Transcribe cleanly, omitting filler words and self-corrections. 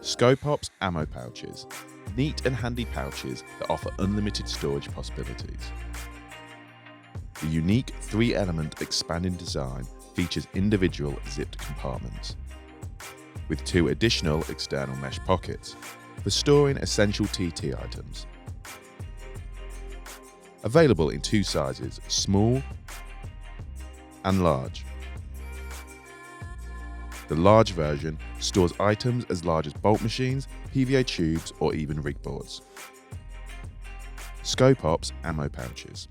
Scope Ops ammo pouches. Neat and handy pouches that offer unlimited storage possibilities. The unique 3-element expanding design features individual zipped compartments, with 2 additional external mesh pockets for storing essential TT items. Available in 2 sizes, small and large. The large version stores items as large as bolt machines, PVA tubes, or even rig boards. Scope Ops ammo pouches.